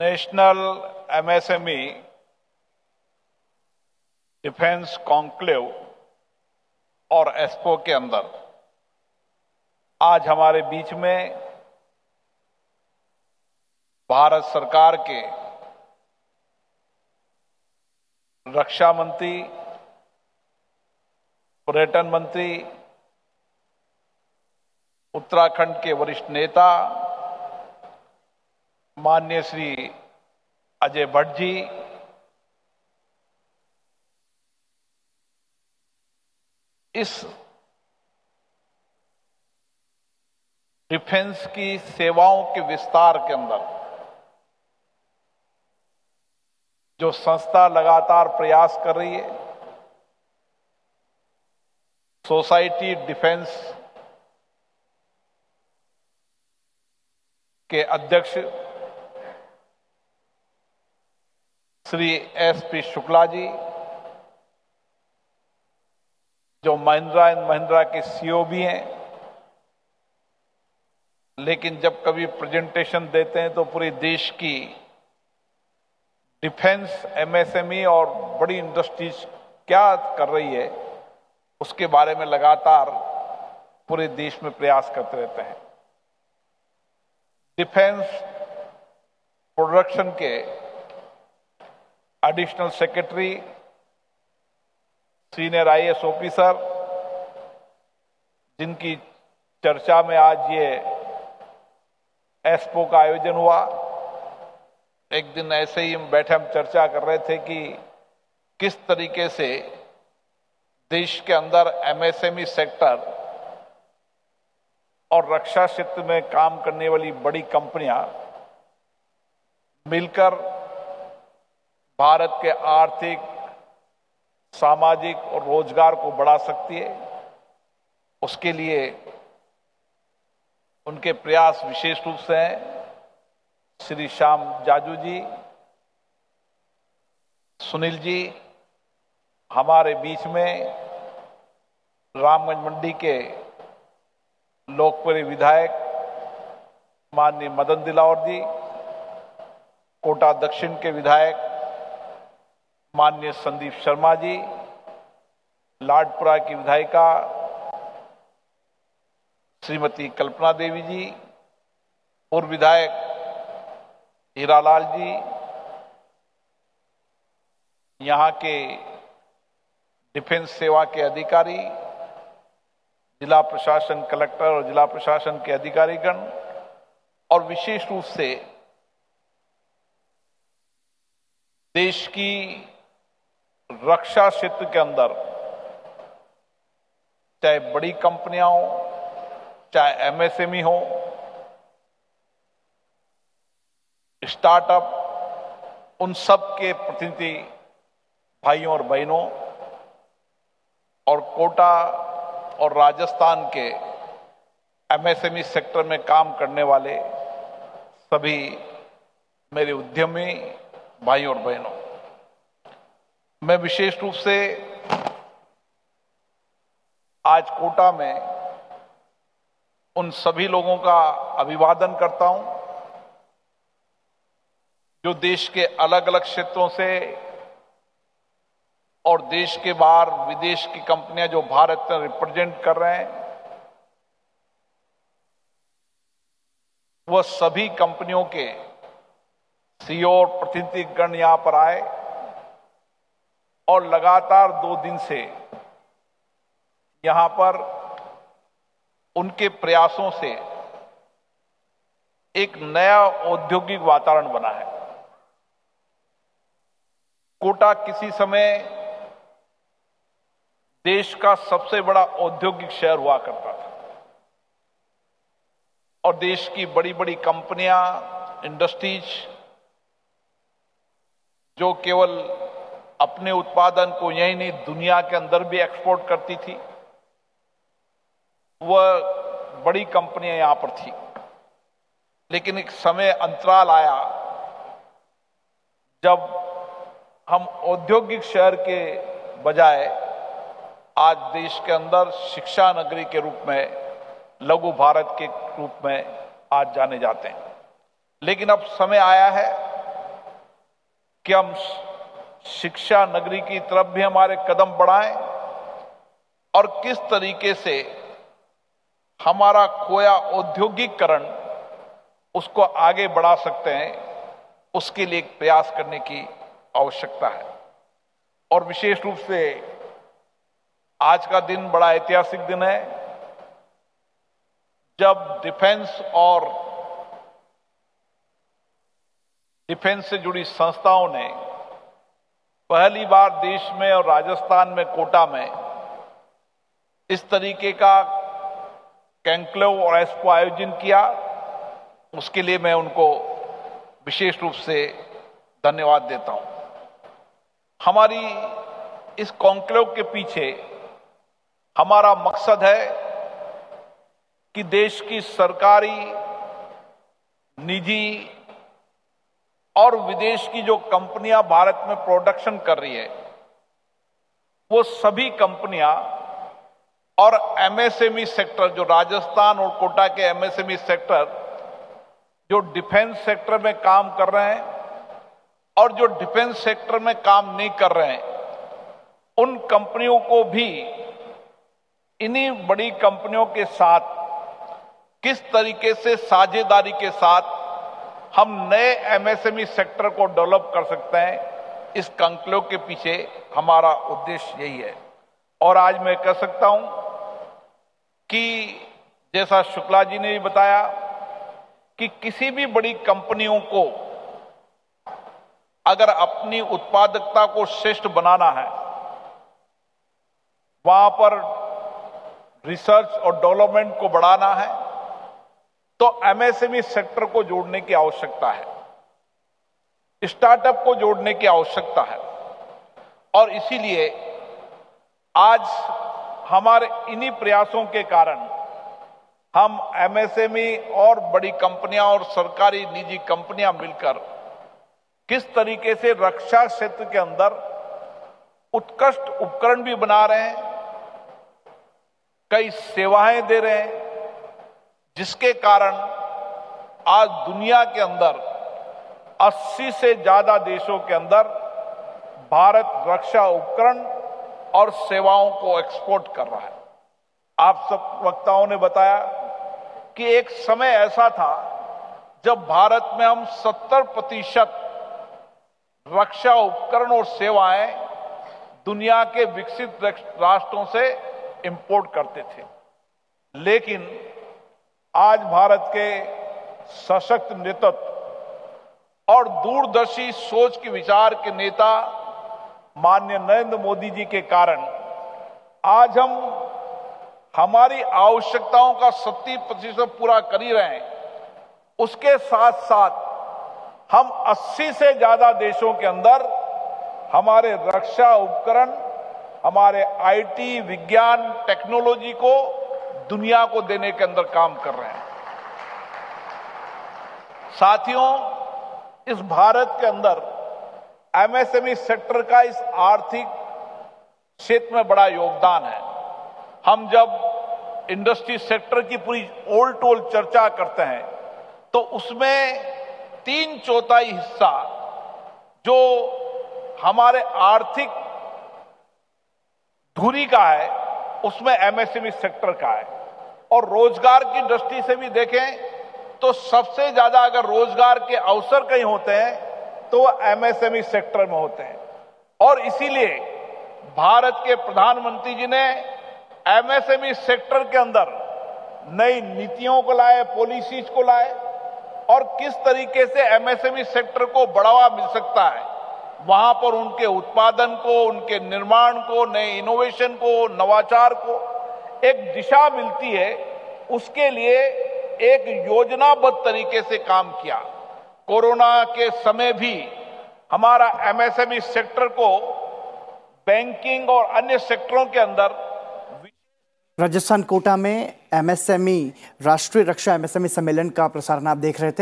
National MSME defence conclave और expo के अंदर आज हमारे बीच में भारत सरकार के रक्षा मंत्री, पर्यटन मंत्री, उत्तराखंड के वरिष्ठ नेता माननीय श्री अजय भट्ट जी, इस डिफेंस की सेवाओं के विस्तार के अंदर जो संस्था लगातार प्रयास कर रही है, सोसाइटी डिफेंस के अध्यक्ष श्री एसपी शुक्ला जी, जो महिंद्रा एंड महिंद्रा के सीईओ भी हैं, लेकिन जब कभी प्रेजेंटेशन देते हैं तो पूरे देश की डिफेंस, एमएसएमई और बड़ी इंडस्ट्रीज क्या कर रही है उसके बारे में लगातार पूरे देश में प्रयास करते रहते हैं। डिफेंस प्रोडक्शन के additional secretary, senior IAS officer, जिनकी चर्चा में आज ये एक्सपो का आयोजन हुआ। एक दिन ऐसे ही हम चर्चा कर रहे थे कि किस तरीके से देश के अंदर एमएसएमई सेक्टर और रक्षा क्षेत्र में काम करने वाली बड़ी कंपनियां मिलकर भारत के आर्थिक, सामाजिक और रोजगार को बढ़ा सकती है। उसके लिए उनके प्रयास विशेष रूप से हैं। श्री श्याम जाजू जी, सुनील जी, हमारे बीच में रामगंज मंडी के लोकप्रिय विधायक माननीय मदन दिलावर जी, कोटा दक्षिण के विधायक माननीय संदीप शर्मा जी, लाडपुरा की विधायिका श्रीमती कल्पना देवी जी, पूर्व विधायक हीरालाल जी, यहां के डिफेंस सेवा के अधिकारी, जिला प्रशासन, कलेक्टर और जिला प्रशासन के अधिकारीगण, और विशेष रूप से देश की रक्षा क्षेत्र के अंदर चाहे बड़ी कंपनियां हो, चाहे एमएसएमई हो, स्टार्टअप, उन सब के प्रतिनिधि भाइयों और बहनों और कोटा और राजस्थान के एमएसएमई सेक्टर में काम करने वाले सभी मेरे उद्यमी भाइयों और बहनों, मैं विशेष रूप से आज कोटा में उन सभी लोगों का अभिवादन करता हूं जो देश के अलग अलग क्षेत्रों से और देश के बाहर विदेश की कंपनियां जो भारत में रिप्रेजेंट कर रहे हैं, वह सभी कंपनियों के सीईओ और प्रतिनिधिगण यहां पर आए और लगातार 2 दिन से यहां पर उनके प्रयासों से एक नया औद्योगिक वातावरण बना है। कोटा किसी समय देश का सबसे बड़ा औद्योगिक शहर हुआ करता था और देश की बड़ी बड़ी कंपनियां, इंडस्ट्रीज जो केवल अपने उत्पादन को यही नहीं दुनिया के अंदर भी एक्सपोर्ट करती थी, वह बड़ी कंपनियां यहां पर थी। लेकिन एक समय अंतराल आया जब हम औद्योगिक शहर के बजाय आज देश के अंदर शिक्षा नगरी के रूप में, लघु भारत के रूप में आज जाने जाते हैं। लेकिन अब समय आया है कि हम शिक्षा नगरी की तरफ भी हमारे कदम बढ़ाएं और किस तरीके से हमारा खोया औद्योगिकरण उसको आगे बढ़ा सकते हैं, उसके लिए एक प्रयास करने की आवश्यकता है। और विशेष रूप से आज का दिन बड़ा ऐतिहासिक दिन है, जब डिफेंस से जुड़ी संस्थाओं ने पहली बार देश में और राजस्थान में कोटा में इस तरीके का कॉन्क्लेव और एक्सपो आयोजन किया। उसके लिए मैं उनको विशेष रूप से धन्यवाद देता हूं। हमारी इस कॉन्क्लेव के पीछे हमारा मकसद है कि देश की सरकारी, निजी और विदेश की जो कंपनियां भारत में प्रोडक्शन कर रही है, वो सभी कंपनियां और एमएसएमई सेक्टर, जो राजस्थान और कोटा के एमएसएमई सेक्टर जो डिफेंस सेक्टर में काम कर रहे हैं और जो डिफेंस सेक्टर में काम नहीं कर रहे हैं, उन कंपनियों को भी इन्हीं बड़ी कंपनियों के साथ किस तरीके से साझेदारी के साथ हम नए एमएसएमई सेक्टर को डेवलप कर सकते हैं, इस कॉन्क्लेव के पीछे हमारा उद्देश्य यही है। और आज मैं कह सकता हूं कि जैसा शुक्ला जी ने भी बताया कि किसी भी बड़ी कंपनियों को अगर अपनी उत्पादकता को श्रेष्ठ बनाना है, वहां पर रिसर्च और डेवलपमेंट को बढ़ाना है, तो एमएसएमई सेक्टर को जोड़ने की आवश्यकता है, स्टार्टअप को जोड़ने की आवश्यकता है। और इसीलिए आज हमारे इन्हीं प्रयासों के कारण हम एमएसएमई और बड़ी कंपनियां और सरकारी निजी कंपनियां मिलकर किस तरीके से रक्षा क्षेत्र के अंदर उत्कृष्ट उपकरण भी बना रहे हैं, कई सेवाएं दे रहे हैं, जिसके कारण आज दुनिया के अंदर 80 से ज्यादा देशों के अंदर भारत रक्षा उपकरण और सेवाओं को एक्सपोर्ट कर रहा है। आप सब वक्ताओं ने बताया कि एक समय ऐसा था जब भारत में हम 70% रक्षा उपकरण और सेवाएं दुनिया के विकसित राष्ट्रों से इंपोर्ट करते थे, लेकिन आज भारत के सशक्त नेतृत्व और दूरदर्शी सोच के विचार के नेता माननीय नरेंद्र मोदी जी के कारण आज हम हमारी आवश्यकताओं का 70% पूरा कर ही रहे हैं। उसके साथ साथ हम 80 से ज्यादा देशों के अंदर हमारे रक्षा उपकरण, हमारे आईटी, विज्ञान, टेक्नोलॉजी को दुनिया को देने के अंदर काम कर रहे हैं। साथियों, इस भारत के अंदर एमएसएमई सेक्टर का इस आर्थिक क्षेत्र में बड़ा योगदान है। हम जब इंडस्ट्री सेक्टर की पूरी ओल टोल चर्चा करते हैं तो उसमें 3/4 हिस्सा जो हमारे आर्थिक धुरी का है, उसमें एमएसएमई सेक्टर का है। और रोजगार की दृष्टि से भी देखें तो सबसे ज्यादा अगर रोजगार के अवसर कहीं होते हैं तो एमएसएमई सेक्टर में होते हैं। और इसीलिए भारत के प्रधानमंत्री जी ने एमएसएमई सेक्टर के अंदर नई नीतियों को लाए, पॉलिसीज को लाए, और किस तरीके से एमएसएमई सेक्टर को बढ़ावा मिल सकता है, वहां पर उनके उत्पादन को, उनके निर्माण को, नए इनोवेशन को, नवाचार को एक दिशा मिलती है, उसके लिए एक योजनाबद्ध तरीके से काम किया। कोरोना के समय भी हमारा एमएसएमई सेक्टर को बैंकिंग और अन्य सेक्टरों के अंदर। राजस्थान कोटा में एमएसएमई राष्ट्रीय रक्षा एमएसएमई सम्मेलन का प्रसारण आप देख रहे थे।